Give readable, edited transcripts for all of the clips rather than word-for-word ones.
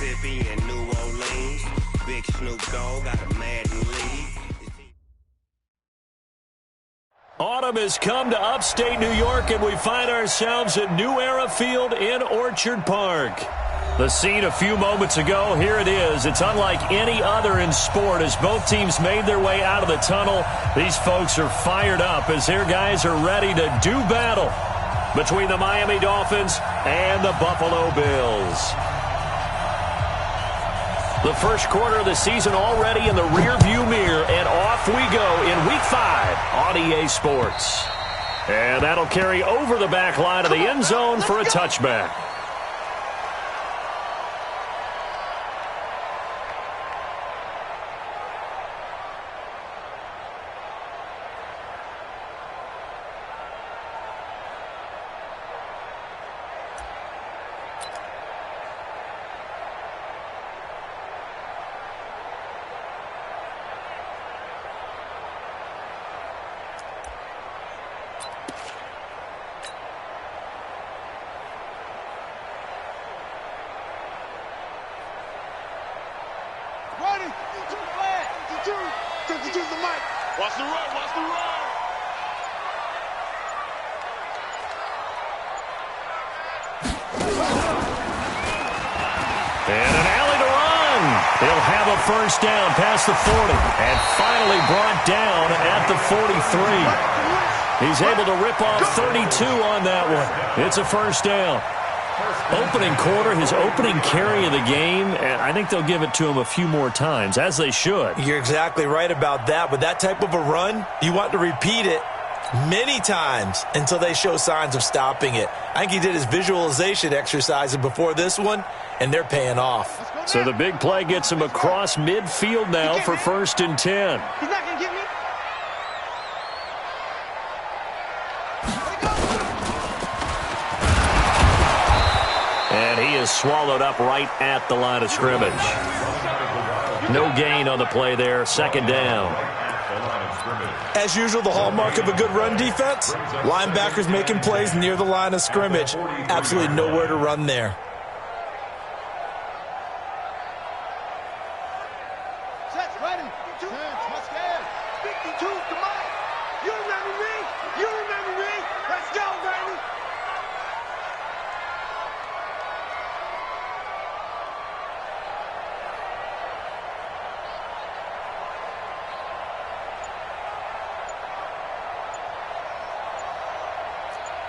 Mississippi and New Orleans. Big Snoop Dogg got a Madden lead. Autumn has come to upstate New York, and we find ourselves at New Era Field in Orchard Park. The scene a few moments ago, here it is. It's unlike any other in sport. As both teams made their way out of the tunnel, these folks are fired up as their guys are ready to do battle between the Miami Dolphins and the Buffalo Bills. The first quarter of the season already in the rearview mirror, and off we go in Week 5 on EA Sports. And that'll carry over the back line of the end zone for a touchback. Watch the run, watch the run. And an alley to run. He'll have a first down past the 40 and finally brought down at the 43. He's able to rip off 32 on that one. It's a first down. Opening quarter, his opening carry of the game, and I think they'll give it to him a few more times, as they should. You're exactly right about that. With that type of a run, you want to repeat it many times until they show signs of stopping it. I think he did his visualization exercises before this one, and they're paying off. So the big play gets him across midfield now for 1st and 10. He's not going to get me. And he is swallowed up right at the line of scrimmage. No gain on the play there. 2nd down. As usual, the hallmark of a good run defense, linebackers making plays near the line of scrimmage. Absolutely nowhere to run there.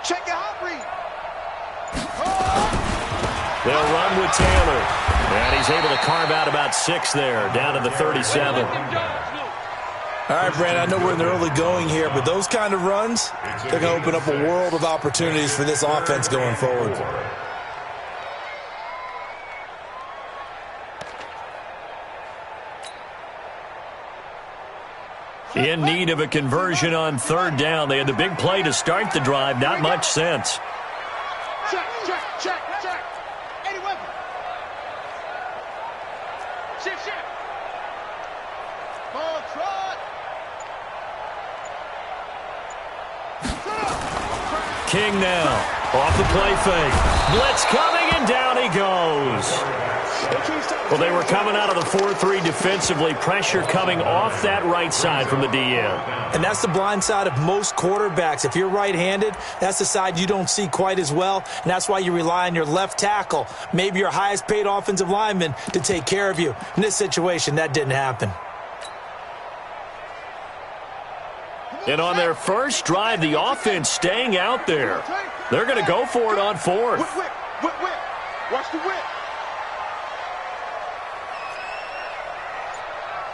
Check your hot read. They'll run with Taylor. And he's able to carve out about 6 there, down to the 37. All right, Brandon, I know we're in the early going here, but those kind of runs, they're going to open up a world of opportunities for this offense going forward. In need of a conversion on 3rd down. They had the big play to start the drive. Not much sense. Check. Eddie Weber. Shift. Ball trot. King now. Off the play fake. Blitz coming, and down he goes. Well, they were coming out of the 4-3 defensively. Pressure coming off that right side from the DN. And that's the blind side of most quarterbacks. If you're right-handed, that's the side you don't see quite as well, and that's why you rely on your left tackle, maybe your highest-paid offensive lineman, to take care of you. In this situation, that didn't happen. And on their first drive, the offense staying out there. They're going to go for it on 4th. Whip. Watch the whip.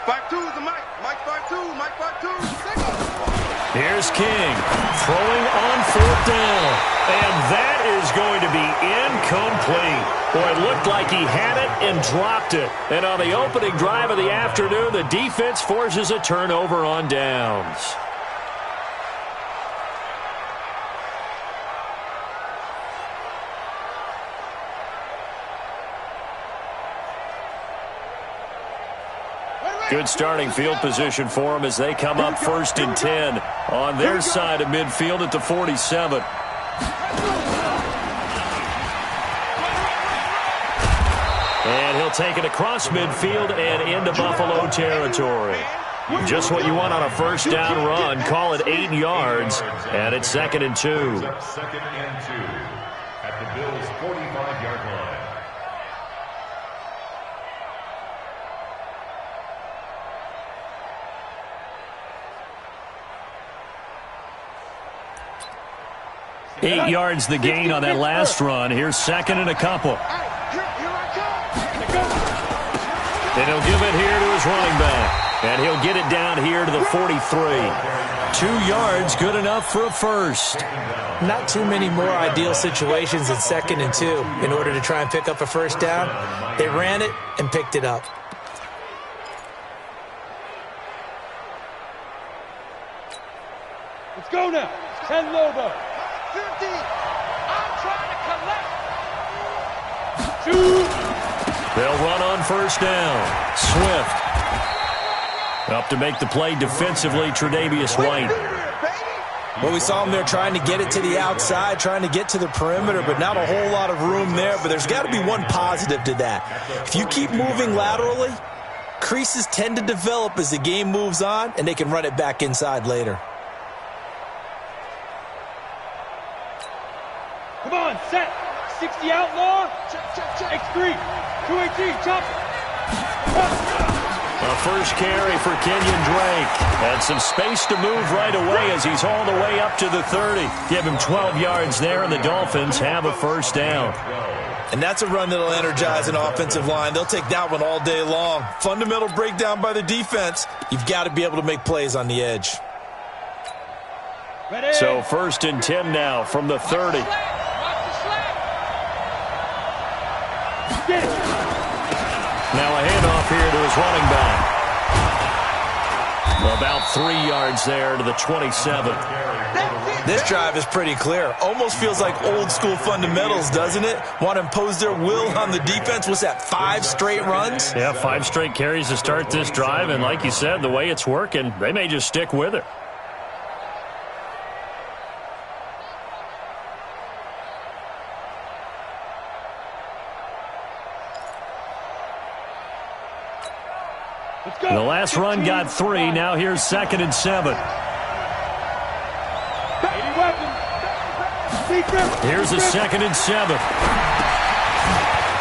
Back 2 to Mike. Mike 5-2. Here's King throwing on 4th down. And that is going to be incomplete. Boy, it looked like he had it and dropped it. And on the opening drive of the afternoon, the defense forces a turnover on downs. Good starting field position for them as they come up 1st and 10 on their side of midfield at the 47. And he'll take it across midfield and into Buffalo territory. Just what you want on a first down run. Call it 8 yards, and it's 2nd and 2. 2nd and 2 at the Bills' 45-yard line. Eight yards the gain on that last run. Here's 2nd and a couple. And he'll give it here to his running back. And he'll get it down here to the 43. 2 yards, good enough for a first. Not too many more ideal situations in 2nd and 2 in order to try and pick up a first down. They ran it and picked it up. Let's go now. 10 Lobo. 50. I'm trying to collect. Shoot. They'll run on first down. Swift. Up to make the play defensively, Tre'Davious White. Well, we saw him there trying to get it to the outside, trying to get to the perimeter, but not a whole lot of room there. But there's got to be one positive to that. If you keep moving laterally, creases tend to develop as the game moves on, and they can run it back inside later. Come on, set. 60 outlaw. X3. 218, chop. A first carry for Kenyon Drake. And some space to move right away as he's all the way up to the 30. Give him 12 yards there, and the Dolphins have a first down. And that's a run that'll energize an offensive line. They'll take that one all day long. Fundamental breakdown by the defense. You've got to be able to make plays on the edge. Ready. So 1st and 10 now from the 30. Now a handoff here to his running back. About 3 yards there to the 27. This drive is pretty clear. Almost feels like old school fundamentals, doesn't it? Want to impose their will on the defense. What's that, 5 straight runs? Yeah, 5 straight carries to start this drive. And like you said, the way it's working, they may just stick with it. The last run got 3. Now here's 2nd and 7. Here's the 2nd and 7.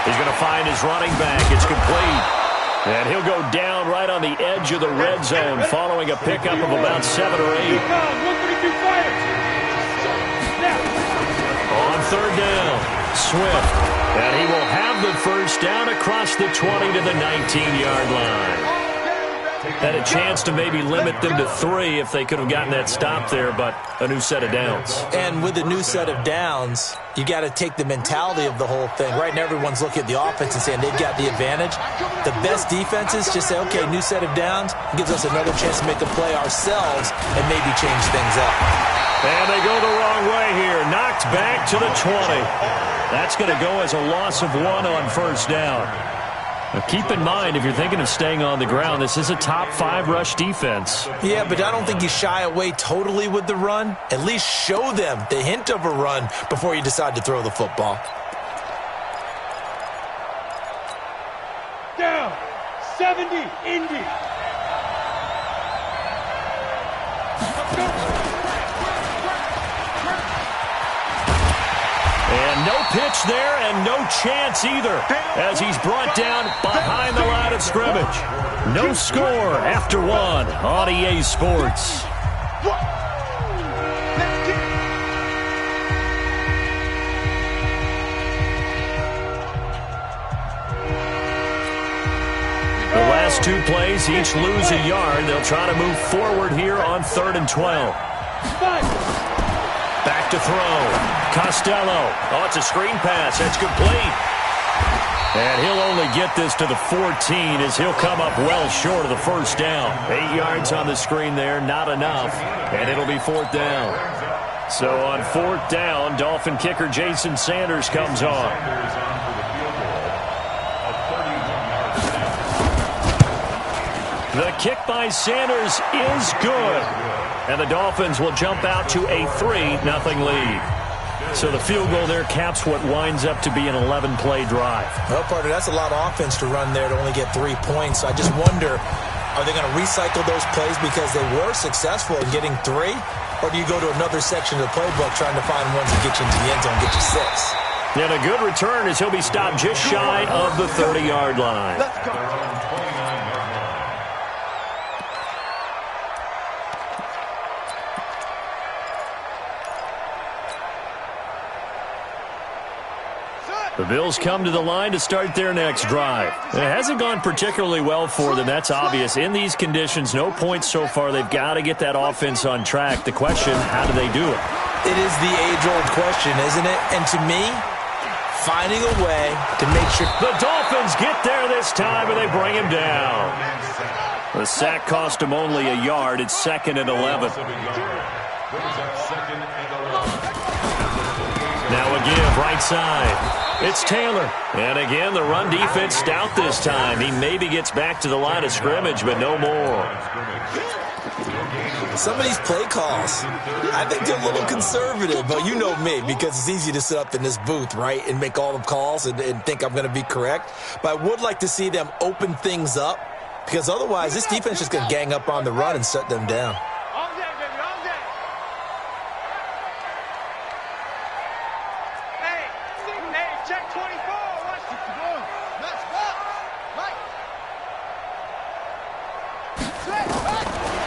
He's going to find his running back. It's complete. And he'll go down right on the edge of the red zone following a pickup of about 7 or 8. On 3rd down, Swift. And he will have the first down across the 20 to the 19-yard line. Had a chance to maybe limit them to 3 if they could have gotten that stop there, but a new set of downs. And with a new set of downs, you got to take the mentality of the whole thing. Right now, everyone's looking at the offense and saying they've got the advantage. The best defenses just say, okay, new set of downs gives us another chance to make a play ourselves and maybe change things up. And they go the wrong way here. Knocked back to the 20. That's going to go as a loss of 1 on first down. Now keep in mind, if you're thinking of staying on the ground, this is a top 5 rush defense. Yeah, but I don't think you shy away totally with the run. At least show them the hint of a run before you decide to throw the football. Down. 70, Indy. Let's go. And no pitch there and no chance either as he's brought down behind the line of scrimmage. No score after 1 on EA Sports. The last 2 plays each lose a yard. They'll try to move forward here on 3rd and 12. Back to throw. Costello. Oh, it's a screen pass. That's complete. And he'll only get this to the 14 as he'll come up well short of the first down. 8 yards on the screen there, not enough. And it'll be 4th down. So on 4th down, Dolphin kicker Jason Sanders comes on. The kick by Sanders is good. And the Dolphins will jump out to a 3-0 lead. So the field goal there caps what winds up to be an 11-play drive. Well, partner, that's a lot of offense to run there to only get 3 points. So I just wonder, are they going to recycle those plays because they were successful in getting 3? Or do you go to another section of the playbook trying to find ones that get you into the end zone, get you 6? And a good return as he'll be stopped just shy of the 30-yard line. At their own 29-yard line. The Bills come to the line to start their next drive. It hasn't gone particularly well for them. That's obvious. In these conditions, no points so far. They've got to get that offense on track. The question, how do they do it? It is the age-old question, isn't it? And to me, finding a way to make sure the Dolphins get there this time, and they bring him down. The sack cost him only a yard. It's 2nd and 11. Now a give, right side. It's Taylor. And again, the run defense stout this time. He maybe gets back to the line of scrimmage, but no more. Some of these play calls, I think they're a little conservative, but you know me, because it's easy to sit up in this booth, right, and make all the calls and think I'm going to be correct. But I would like to see them open things up, because otherwise this defense is going to gang up on the run and shut them down.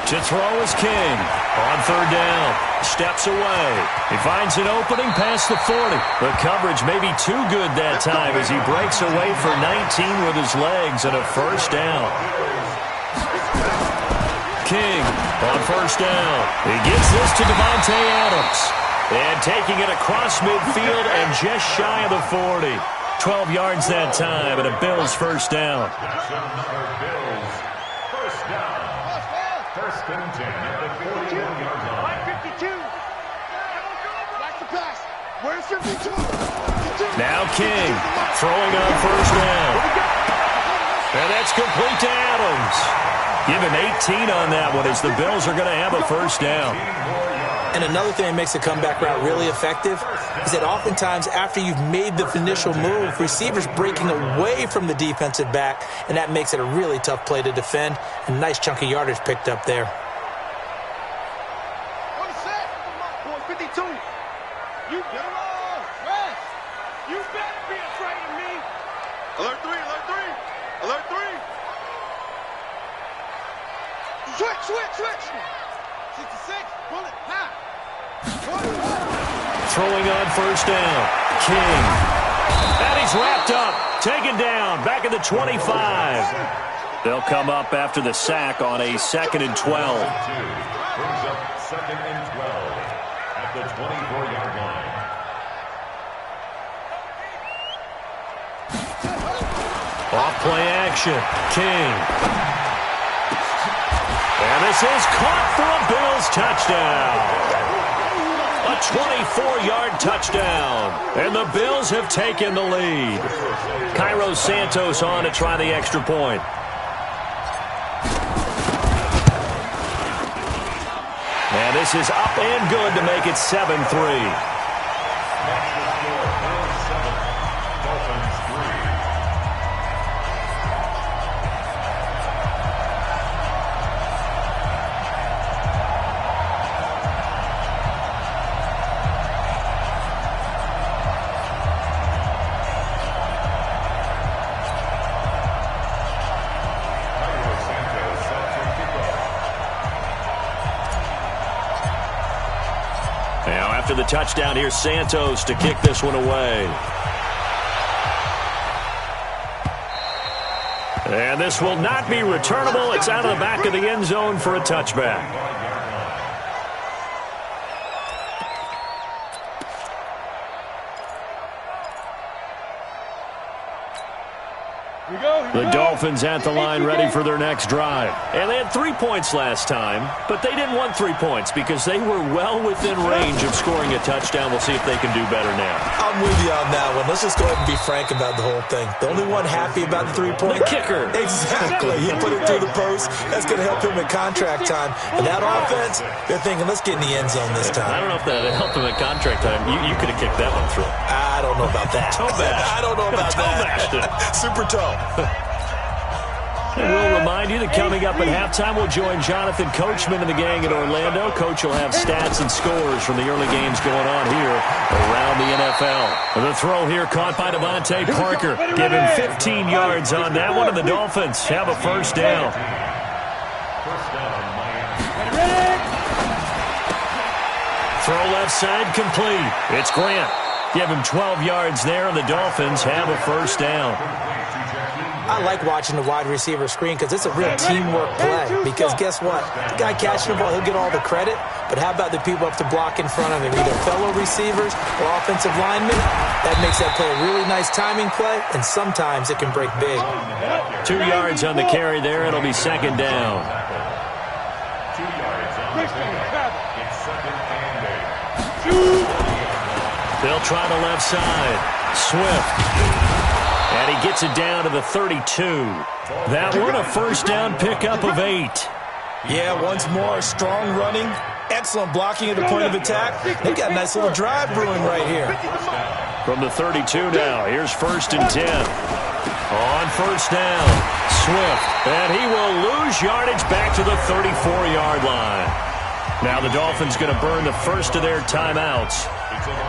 To throw is King. On 3rd down. Steps away. He finds an opening past the 40. The coverage may be too good that time as he breaks away for 19 with his legs and a 1st down. King on 1st down. He gets this to Devontae Adams. And taking it across midfield and just shy of the 40. 12 yards that time and a Bills 1st down. First and 10 at the 41-yard line. 52. Watch the pass. Where's 52? Now King throwing on 1st down. And that's complete to Adams. Give him 18 on that one as the Bills are going to have a 1st down. And another thing that makes the comeback route really effective is that oftentimes after you've made the initial move, receivers breaking away from the defensive back, and that makes it a really tough play to defend. A nice chunk of yardage picked up there. 52. You better roll. Rest. You better be afraid of me. Alert 3, alert 3. Alert 3. Switch. 66, bullet, high. Throwing on 1st down. King. And he's wrapped up. Taken down. Back at the 25. They'll come up after the sack on a 2nd and 12. Brings up 2nd and 12 at the 24-yard line. Off play action. King. And this is caught for a Bills touchdown. A 24-yard touchdown. And the Bills have taken the lead. Cairo Santos on to try the extra point. And this is up and good to make it 7-3. After the touchdown, here's Santos to kick this one away. And this will not be returnable. It's out of the back of the end zone for a touchback. The Dolphins at the line ready for their next drive. And they had 3 points last time, but they didn't want 3 points because they were well within range of scoring a touchdown. We'll see if they can do better now. I'm with you on that one. Let's just go ahead and be frank about the whole thing. The only one happy about the 3-point. The kicker. Exactly. He put it through the post. That's going to help him in contract time. And that offense, they're thinking, let's get in the end zone this time. I don't know if that helped him in contract time. You could have kicked that one through. I don't know about that. Toe bash. I don't know about that. Super toe. And we'll remind you that coming up at halftime, we'll join Jonathan Coachman and the gang in Orlando. Coach will have stats and scores from the early games going on here around the NFL. The throw here caught by Devontae Parker. Give him 15 yards on that one, and the Dolphins have a first down. Throw left side complete. It's Grant. Give him 12 yards there, and the Dolphins have a first down. I like watching the wide receiver screen because it's a real teamwork play. Because guess what? The guy catching the ball, he'll get all the credit. But how about the people up to block in front of him, either fellow receivers or offensive linemen? That makes that play a really nice timing play, and sometimes it can break big. 2 yards on the carry there. It'll be second down. 2 yards on the carry. It's second and 8. They'll try the left side. Swift. And he gets it down to the 32. That one a first down pickup of 8. Yeah, once more, strong running, excellent blocking at the point of attack. They got a nice little drive brewing right here. From the 32 now, here's first and 10. On first down, Swift. And he will lose yardage back to the 34-yard line. Now the Dolphins going to burn the first of their timeouts,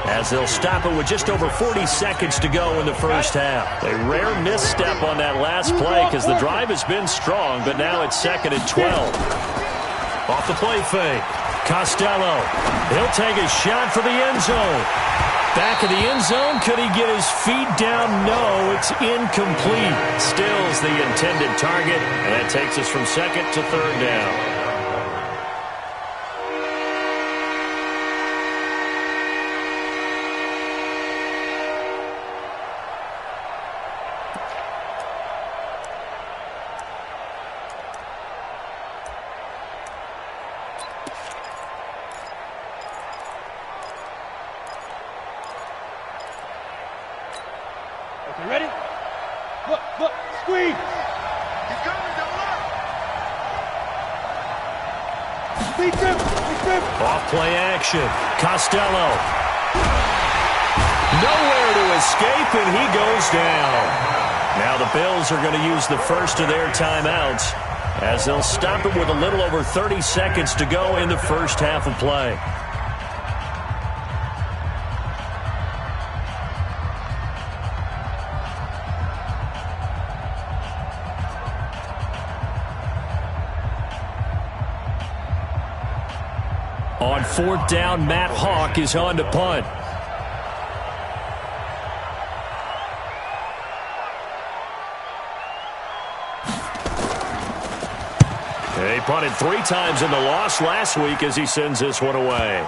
as they'll stop it with just over 40 seconds to go in the first half. A rare misstep on that last play because the drive has been strong, but now it's second and 12. Off the play fake. Costello. He'll take a shot for the end zone. Back of the end zone. Could he get his feet down? No, it's incomplete. Stills the intended target, and that takes us from second to third down. Ready? Look, squeeze. He's coming, double up. Beat him. Off play action. Costello. Nowhere to escape, and he goes down. Now the Bills are going to use the first of their timeouts, as they'll stop it with a little over 30 seconds to go in the first half of play. On fourth down, Matt Hawk is on to punt. He punted 3 times in the loss last week as he sends this one away.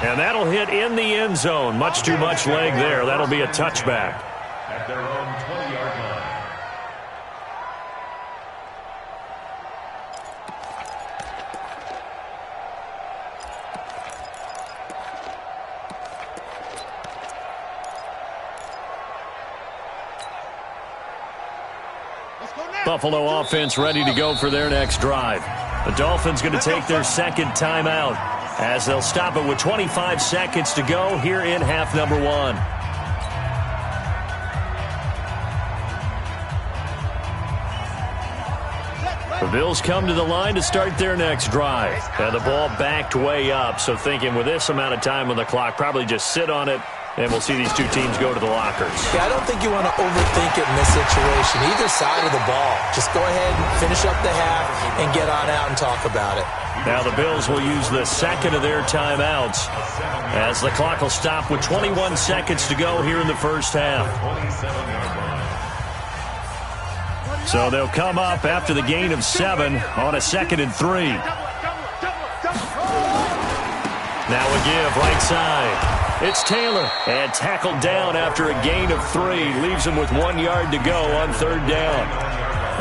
And that'll hit in the end zone. Much too much leg there. That'll be a touchback. At their own 20-yard line. Buffalo offense ready to go for their next drive. The Dolphins going to take their second timeout, as they'll stop it with 25 seconds to go here in half number 1. The Bills come to the line to start their next drive. And the ball backed way up, so thinking with this amount of time on the clock, probably just sit on it, and we'll see these two teams go to the lockers. Yeah, I don't think you want to overthink it in this situation. Either side of the ball. Just go ahead and finish up the half and get on out and talk about it. Now the Bills will use the second of their timeouts, as the clock will stop with 21 seconds to go here in the first half. So they'll come up after the gain of 7 on a 2nd and 3. Now a give right side. It's Taylor. And tackled down after a gain of 3. Leaves him with 1 yard to go on 3rd down.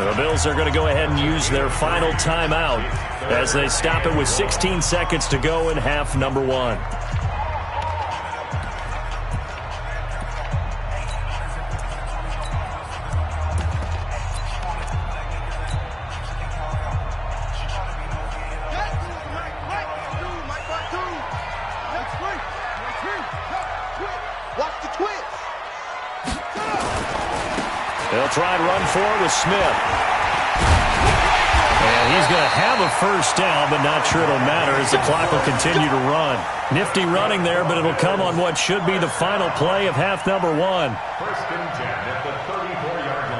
The Bills are going to go ahead and use their final timeout as they stop it with 16 seconds to go in half number 1. They'll try and run forward with Smith. And he's going to have a first down, but not sure it'll matter as the clock will continue to run. Nifty running there, but it'll come on what should be the final play of half number 1. 1st and 10 at the 34-yard line.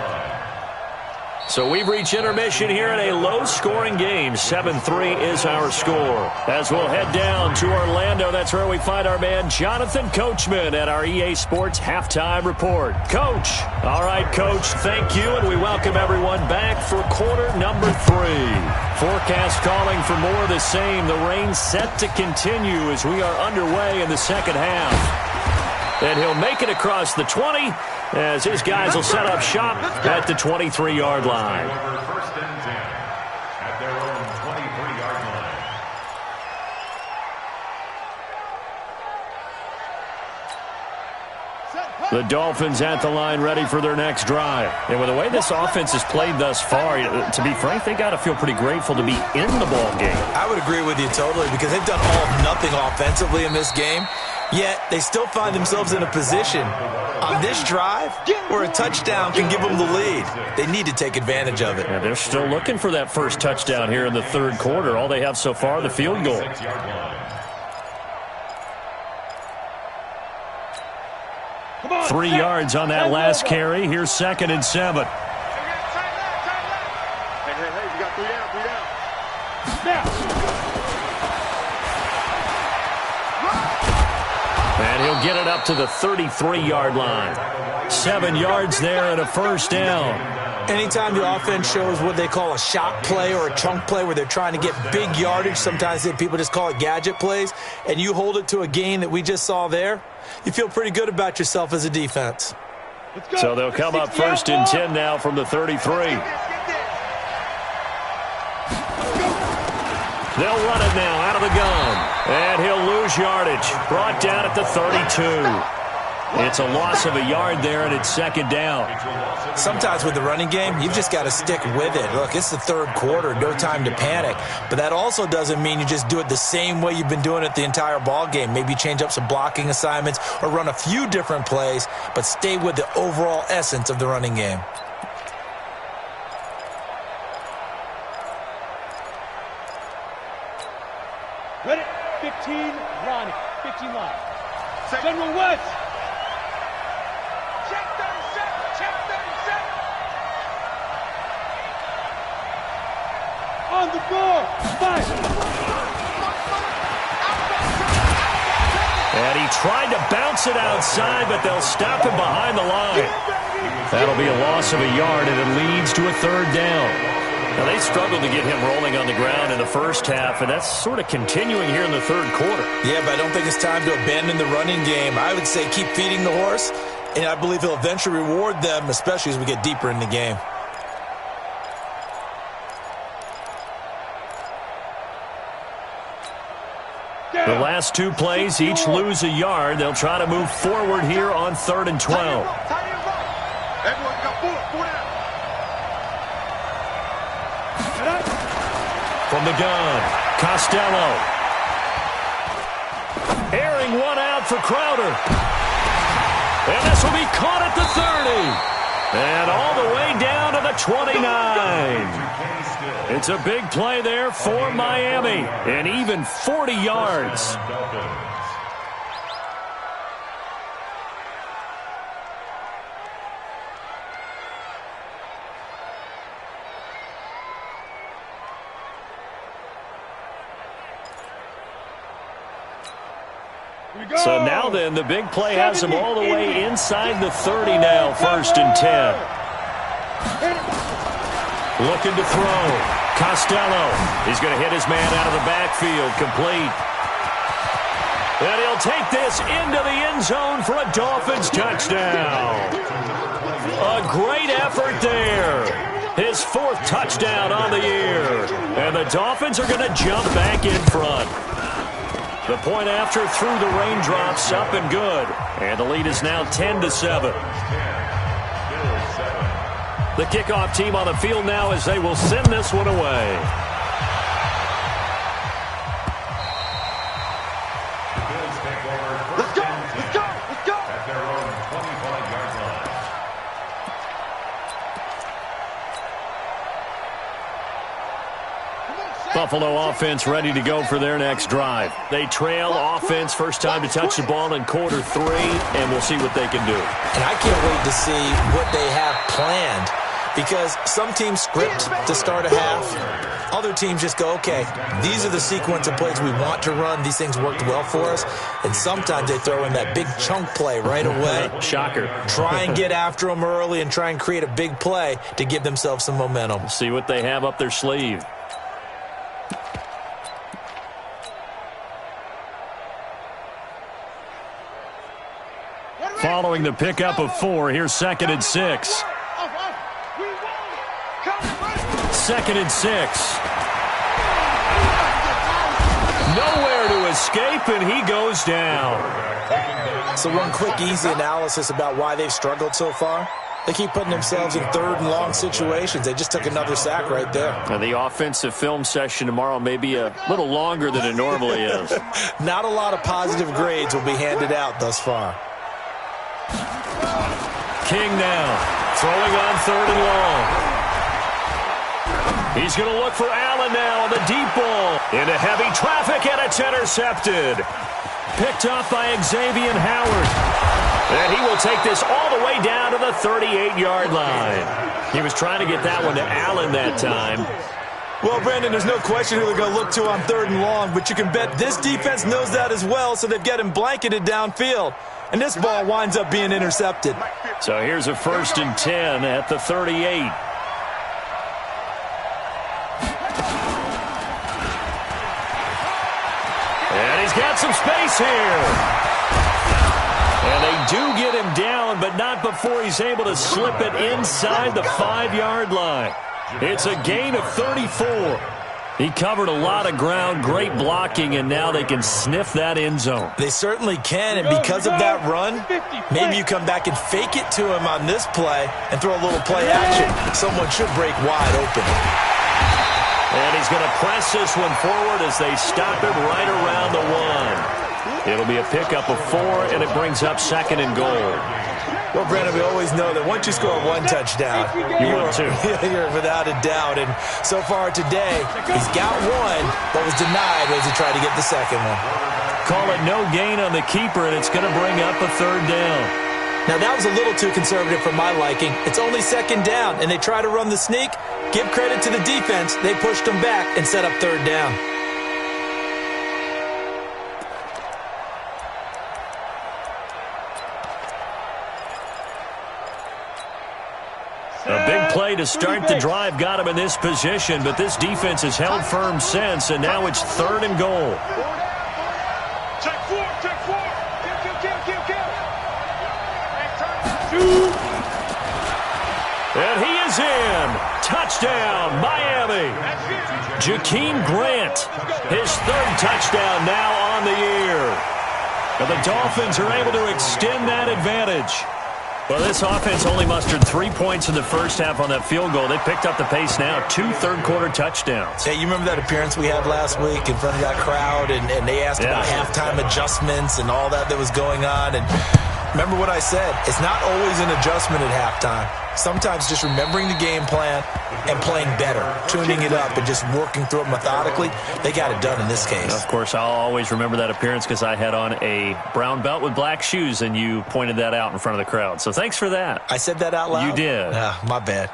So we've reached intermission here in a low-scoring game. 7-3 is our score. As we'll head down to Orlando, that's where we find our man Jonathan Coachman at our EA Sports Halftime Report. Coach. All right, Coach, thank you, and we welcome everyone back for quarter number 3. Forecast calling for more of the same. The rain set to continue as we are underway in the second half. And he'll make it across the 20 as his guys will set up shop at the 23-yard line. 1st and 10 at their own 23-yard line. The Dolphins at the line ready for their next drive. And with the way this offense has played thus far, to be frank, they got to feel pretty grateful to be in the ball game. I would agree with you totally because they've done all of nothing offensively in this game, yet they still find themselves in a position on this drive where a touchdown can give them the lead. They need to take advantage of it. And they're still looking for that first touchdown here in the 3rd quarter. All they have so far, the field goal. 3 yards on that last carry. Here's 2nd and 7. Hey, you got 3 down, 3 down. And he'll get it up to the 33-yard line. 7 yards there and a first down. Anytime the offense shows what they call a shot play or a chunk play where they're trying to get big yardage, sometimes people just call it gadget plays, and you hold it to a gain that we just saw there, you feel pretty good about yourself as a defense. So they'll come up 1st and 10 now from the 33. They'll run it now out of the gun. And he'll lose yardage. Brought down at the 32. It's a loss of a yard there, and it's 2nd down. Sometimes with the running game, you've just got to stick with it. Look, it's the 3rd quarter, no time to panic. But that also doesn't mean you just do it the same way you've been doing it the entire ball game. Maybe change up some blocking assignments or run a few different plays, but stay with the overall essence of the running game. Ready? 15 line. 15 line. General West. Check 37. Check 37. On the board. 5. And he tried to bounce it outside, but they'll stop him behind the line. That'll be a loss of a yard, and it leads to a 3rd down. Now, they struggled to get him rolling on the ground in the first half, and that's sort of continuing here in the 3rd quarter. Yeah, but I don't think it's time to abandon the running game. I would say keep feeding the horse, and I believe he'll eventually reward them, especially as we get deeper in the game. The last 2 plays each lose a yard. They'll try to move forward here on 3rd and 12. Everyone got 4 down. From the gun, Costello. Airing one out for Crowder. And this will be caught at the 30. And all the way down to the 29. It's a big play there for Miami. And even 40 yards. So now then, the big play has them all the way inside the 30 now, 1st and 10. Looking to throw. Costello. He's going to hit his man out of the backfield, complete. And he'll take this into the end zone for a Dolphins touchdown. A great effort there. His 4th touchdown on the year. And the Dolphins are going to jump back in front. The point after through the raindrops, up and good. And the lead is now 10-7. The kickoff team on the field now as they will send this one away. Let's go! Let's go! Let's go! At their own 25-yard line. Buffalo offense ready to go for their next drive. They trail offense, first time to touch the ball in quarter 3, and we'll see what they can do. And I can't wait to see what they have planned, because some teams script to start a half. Other teams just go, okay, these are the sequence of plays we want to run. These things worked well for us. And sometimes they throw in that big chunk play right away. Shocker. Try and get after them early and try and create a big play to give themselves some momentum. See what they have up their sleeve. Following the pickup of 4, here's 2nd and 6. 2nd and 6. Nowhere to escape, and he goes down. So one quick, easy analysis about why they've struggled so far. They keep putting themselves in 3rd and long situations. They just took another sack right there. Now, the offensive film session tomorrow may be a little longer than it normally is. Not a lot of positive grades will be handed out thus far. King now, throwing on 3rd and long. He's going to look for Allen now on the deep ball. Into heavy traffic, and it's intercepted. Picked off by Xavier Howard. And he will take this all the way down to the 38-yard line. He was trying to get that one to Allen that time. Well, Brandon, there's no question who they're going to look to on 3rd and long, but you can bet this defense knows that as well, so they've got him blanketed downfield. And this ball winds up being intercepted. So here's a 1st and 10 at the 38. And he's got some space here. And they do get him down, but not before he's able to slip it inside the 5-yard line. It's a gain of 34. He covered a lot of ground, great blocking, and now they can sniff that end zone. They certainly can, and because of that run, maybe you come back and fake it to him on this play and throw a little play action. Someone should break wide open. And he's going to press this one forward as they stop him right around the 1. It'll be a pickup of 4, and it brings up 2nd and goal. Well, Brandon, we always know that once you score 1 touchdown, you're without a doubt. And so far today, he's got 1, but was denied as he tried to get the 2nd one. Call it no gain on the keeper, and it's going to bring up a 3rd down. Now, that was a little too conservative for my liking. It's only 2nd down, and they try to run the sneak. Give credit to the defense. They pushed them back and set up 3rd down. A big play to start the drive got him in this position, but this defense has held firm since, and now it's 3rd and goal. Check 4, check 4. Kill. And he is in. Touchdown, Miami. Jakeem Grant, his 3rd touchdown now on the year. And the Dolphins are able to extend that advantage. Well, this offense only mustered 3 points in the first half on that field goal. They picked up the pace now, 2 third-quarter touchdowns. Hey, you remember that appearance we had last week in front of that crowd, and they asked about halftime adjustments and all that was going on, and remember what I said. It's not always an adjustment at halftime. Sometimes just remembering the game plan and playing better, tuning it up and just working through it methodically. They got it done in this case. Of course, I'll always remember that appearance because I had on a brown belt with black shoes, and you pointed that out in front of the crowd. So thanks for that. I said that out loud? You did. My bad.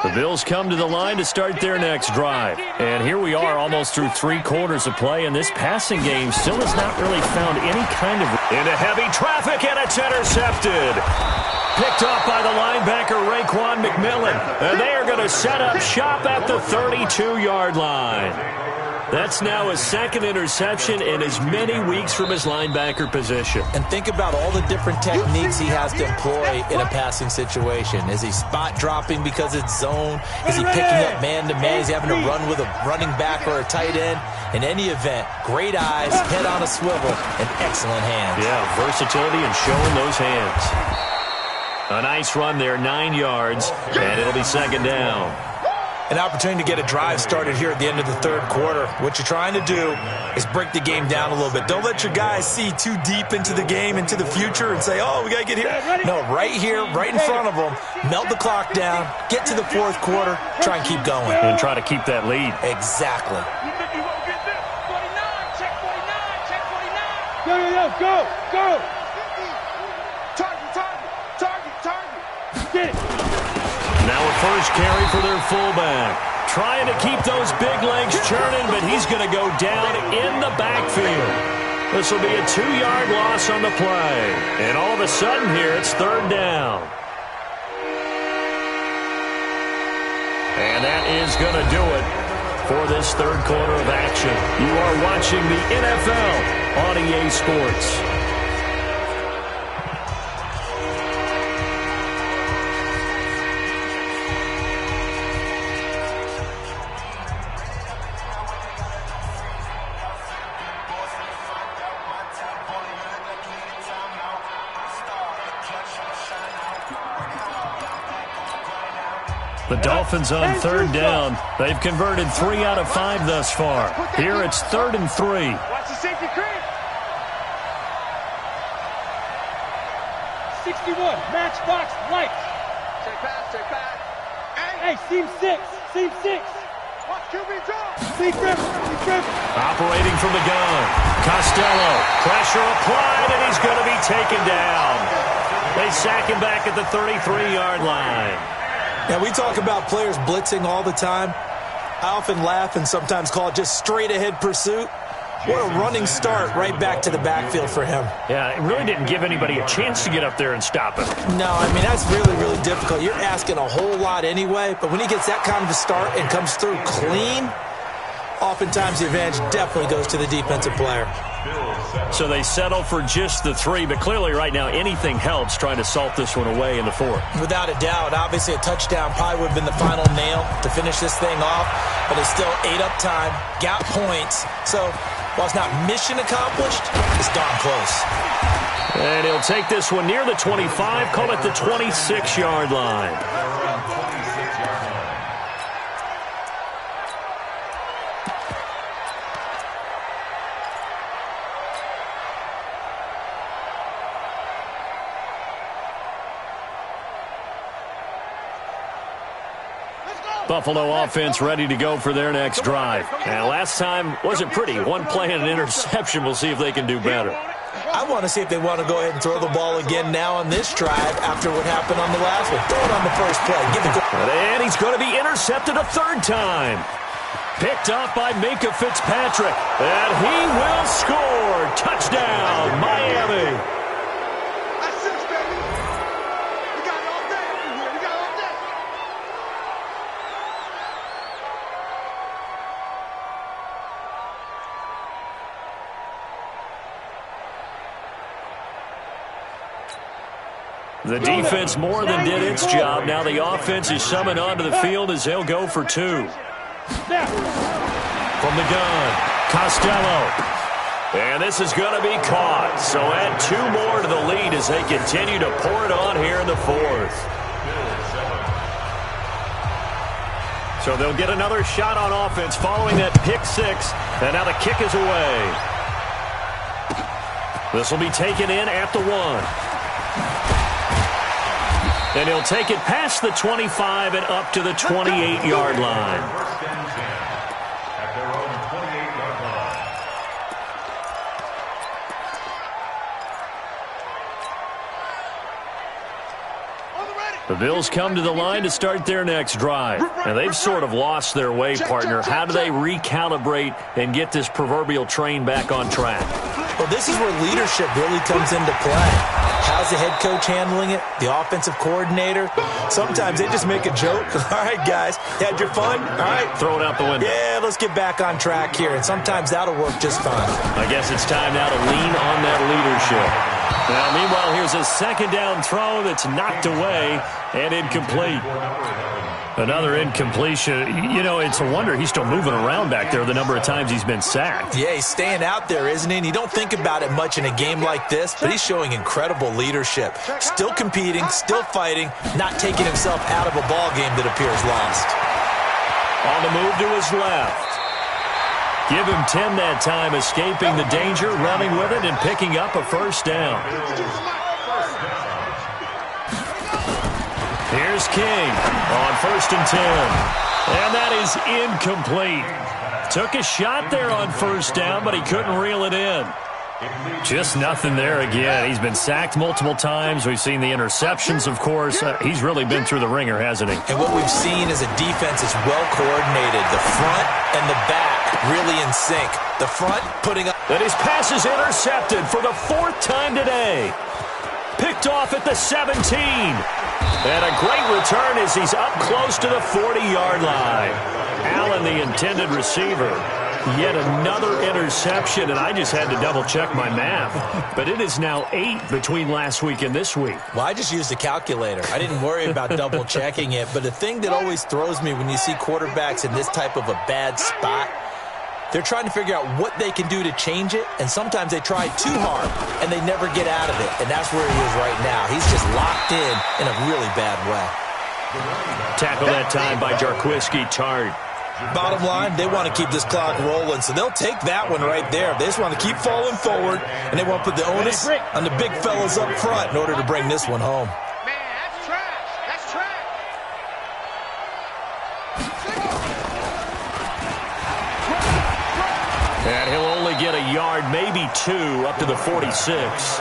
The Bills come to the line to start their next drive. And here we are almost through 3 quarters of play, and this passing game still has not really found any kind of... Into heavy traffic, and it's intercepted. Picked off by the linebacker, Raekwon McMillan. And they are going to set up shop at the 32-yard line. That's now his second interception in as many weeks from his linebacker position. And think about all the different techniques he has to employ in a passing situation. Is he spot dropping because it's zone? Is he picking up man-to-man? Is he having to run with a running back or a tight end? In any event, great eyes, head on a swivel, and excellent hands. Yeah, versatility and showing those hands. A nice run there, 9 yards, and it'll be second down. An opportunity to get a drive started here at the end of the third quarter. What you're trying to do is break the game down a little bit. Don't let your guys see too deep into the game, into the future, and say, oh, we got to get here. No, right here, right in front of them, melt the clock down, get to the fourth quarter, try and keep going. And try to keep that lead. Exactly. Go. Target. Get it. Now a first carry for their fullback. Trying to keep those big legs churning, but he's going to go down in the backfield. This will be a 2-yard loss on the play. And all of a sudden here, it's third down. And that is going to do it for this third quarter of action. You are watching the NFL on EA Sports. The Dolphins on third down. They've converted 3 out of 5 thus far. Here it's 3rd and 3. Watch the safety creep. 61, matchbox light. Check pass. Hey, seam 6. Watch QB drop. Seam grip. Operating from the gun. Costello. Pressure applied, and he's going to be taken down. They sack him back at the 33-yard line. Now, we talk about players blitzing all the time. I often laugh and sometimes call it just straight-ahead pursuit. What a running start right back to the backfield for him. Yeah, it really didn't give anybody a chance to get up there and stop him. No, I mean, that's really, really difficult. You're asking a whole lot anyway, but when he gets that kind of a start and comes through clean, oftentimes the advantage definitely goes to the defensive player. So they settle for just the 3, but clearly right now anything helps trying to salt this one away in the 4th. Without a doubt. Obviously a touchdown probably would have been the final nail to finish this thing off, but it's still ate up time, got points. So while it's not mission accomplished, it's darn close. And he'll take this one near the 25, call it the 26-yard line. Buffalo offense ready to go for their next drive. And last time wasn't pretty. One play and an interception. We'll see if they can do better. I want to see if they want to go ahead and throw the ball again now on this drive after what happened on the last one. Throw it on the first play. Give it to and he's going to be intercepted a 3rd time. Picked off by Minkah Fitzpatrick. And he will score. Touchdown, Miami. The defense more than did its job. Now the offense is summoned onto the field as they'll go for 2. From the gun, Costello. And this is going to be caught. So add 2 more to the lead as they continue to pour it on here in the 4th. So they'll get another shot on offense following that pick 6. And now the kick is away. This will be taken in at the 1. And he'll take it past the 25 and up to the 28-yard line. At their own 28-yard line. The Bills come to the line to start their next drive. And they've sort of lost their way, partner. How do they recalibrate and get this proverbial train back on track? Well, this is where leadership really comes into play. How's the head coach handling it? The offensive coordinator? Sometimes they just make a joke. All right, guys, you had your fun? All right. Throw it out the window. Yeah, let's get back on track here. And sometimes that'll work just fine. I guess it's time now to lean on that leadership. Now, meanwhile, here's a second down throw that's knocked away and incomplete. Another incompletion. You know, it's a wonder he's still moving around back there the number of times he's been sacked. Yeah, he's staying out there, isn't he? And you don't think about it much in a game like this, but he's showing incredible leadership. Still competing, still fighting, not taking himself out of a ball game that appears lost. On the move to his left. Give him 10 that time, escaping the danger, running with it, and picking up a first down. Here's King on 1st and 10. And that is incomplete. Took a shot there on 1st down, but he couldn't reel it in. Just nothing there again. He's been sacked multiple times. We've seen the interceptions, of course. He's really been through the ringer, hasn't he? And what we've seen is a defense is well coordinated. The front and the back really in sync. The front putting up. And his pass is intercepted for the 4th time today. Picked off at the 17. And a great return as he's up close to the 40-yard line. Allen, the intended receiver. Yet another interception, and I just had to double-check my math. But it is now 8 between last week and this week. Well, I just used a calculator. I didn't worry about double-checking it. But the thing that always throws me when you see quarterbacks in this type of a bad spot, they're trying to figure out what they can do to change it, and sometimes they try too hard, and they never get out of it. And that's where he is right now. He's just locked in a really bad way. Tackle that time by Jarquiski Tart. Bottom line, they want to keep this clock rolling, so they'll take that one right there. They just want to keep falling forward, and they want to put the onus on the big fellas up front in order to bring this one home. Man, that's trash. That's trash. And he'll only get a yard, maybe 2, up to the 46.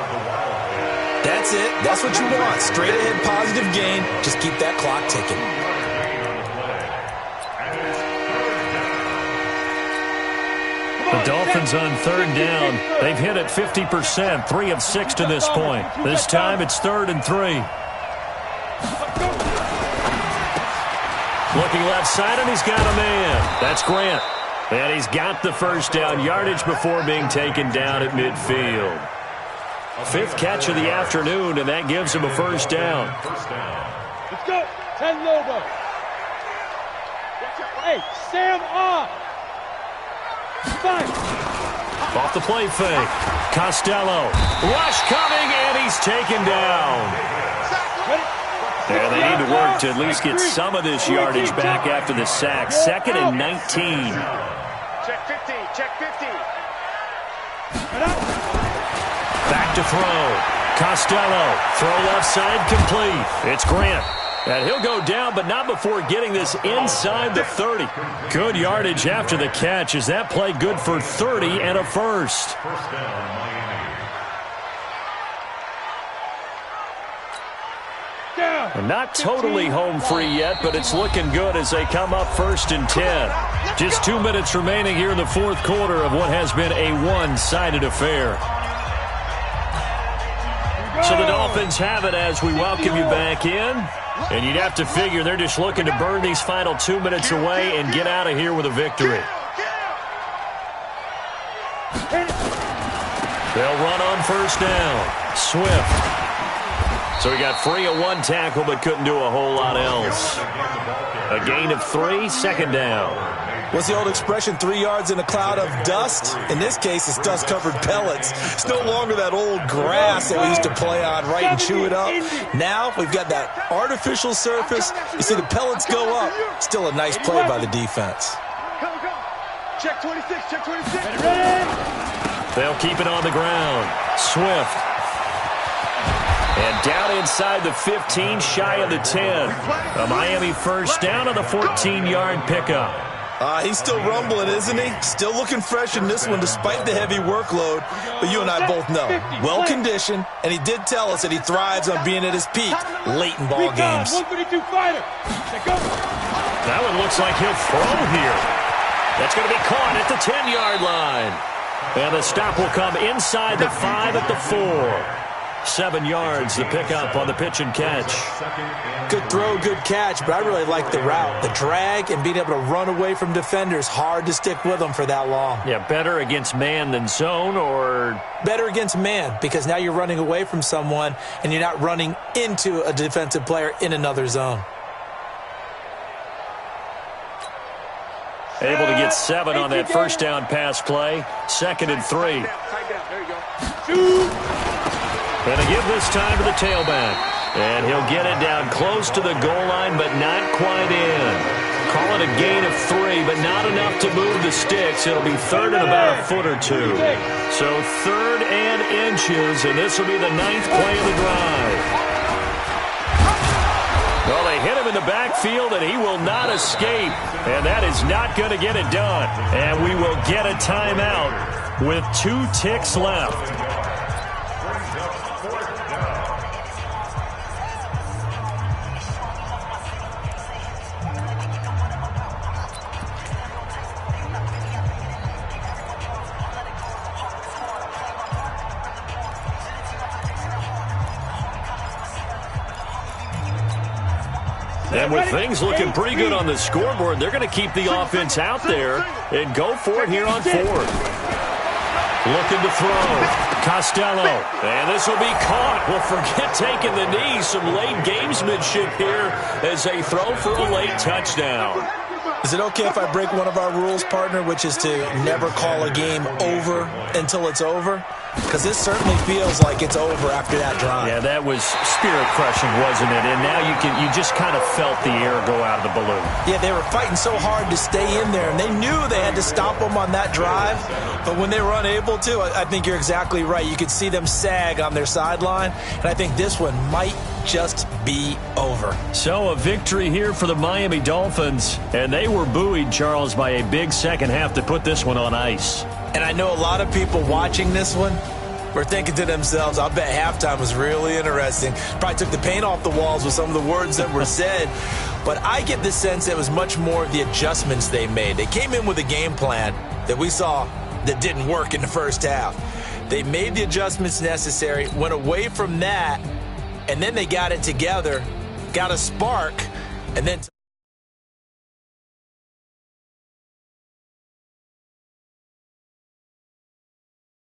That's it. That's what you want. Straight ahead positive gain. Just keep that clock ticking. The Dolphins on 3rd down. They've hit it 50%, 3 of 6 to this point. This time it's 3rd and 3. Looking left side, and he's got a man. That's Grant. And he's got the first down yardage before being taken down at midfield. 5th catch of the afternoon, and that gives him a first down. Let's go. 10 Lobo. Hey, Sam on. Off the play fake. Costello. Rush coming, and he's taken down. And they need to work to at least get some of this yardage back after the sack. 2nd and 19. Check 50. Check 50. Back to throw. Costello. Throw left side complete. It's Grant. And he'll go down, but not before getting this inside the 30. Good yardage after the catch. Is that play good for 30 and a first? And not totally home free yet, but it's looking good as they come up 1st and 10. Just 2 minutes remaining here in the 4th quarter of what has been a one-sided affair. So the Dolphins have it as we welcome you back in. And you'd have to figure they're just looking to burn these final 2 minutes away and get out of here with a victory. They'll run on 1st down. Swift. So he got free of 1 tackle but couldn't do a whole lot else. A gain of 3, 2nd down. What's the old expression, 3 yards in a cloud of dust? In this case, it's dust-covered pellets. It's no longer that old grass that we used to play on, right, and chew it up. Now we've got that artificial surface. You see the pellets go up. Still a nice play by the defense. Check 26. Check 26. They'll keep it on the ground. Swift. And down inside the 15, shy of the 10. A Miami first down on the 14-yard pickup. He's still rumbling, isn't he? Still looking fresh in this one despite the heavy workload. But you and I both know, well-conditioned, and he did tell us that he thrives on being at his peak late in ball games. That one looks like he'll throw here. That's going to be caught at the 10-yard line. And the stop will come inside the 5 at the 4. 7 yards, the pickup on the pitch and catch. Good throw, good catch, but I really like the route. The drag and being able to run away from defenders, hard to stick with them for that long. Yeah, better against man than zone, or? Better against man, because now you're running away from someone and you're not running into a defensive player in another zone. Able to get 7 on that first down pass play. 2nd and 3. And they give this time to the tailback. And he'll get it down close to the goal line, but not quite in. Call it a gain of 3, but not enough to move the sticks. It'll be 3rd and about a foot or 2. So 3rd and inches, and this will be the 9th play of the drive. Well, they hit him in the backfield, and he will not escape. And that is not going to get it done. And we will get a timeout with 2 ticks left. And with things looking pretty good on the scoreboard, they're going to keep the offense out there and go for it here on 4th. Looking to throw. Costello. And this will be caught. Well, forget taking the knee. Some late gamesmanship here as they throw for a late touchdown. Is it okay if I break one of our rules, partner, which is to never call a game over until it's over? Because this certainly feels like it's over after that drive. Yeah, that was spirit-crushing, wasn't it? And now you just kind of felt the air go out of the balloon. Yeah, they were fighting so hard to stay in there, and they knew they had to stop them on that drive. But when they were unable to, I think you're exactly right. You could see them sag on their sideline, and I think this one might just be over. So a victory here for the Miami Dolphins, and they were buoyed, Charles, by a big second half to put this one on ice. And I know a lot of people watching this one were thinking to themselves, I bet halftime was really interesting. Probably took the paint off the walls with some of the words that were said. But I get the sense it was much more of the adjustments they made. They came in with a game plan that we saw that didn't work in the first half. They made the adjustments necessary, went away from that, and then they got it together, got a spark, and then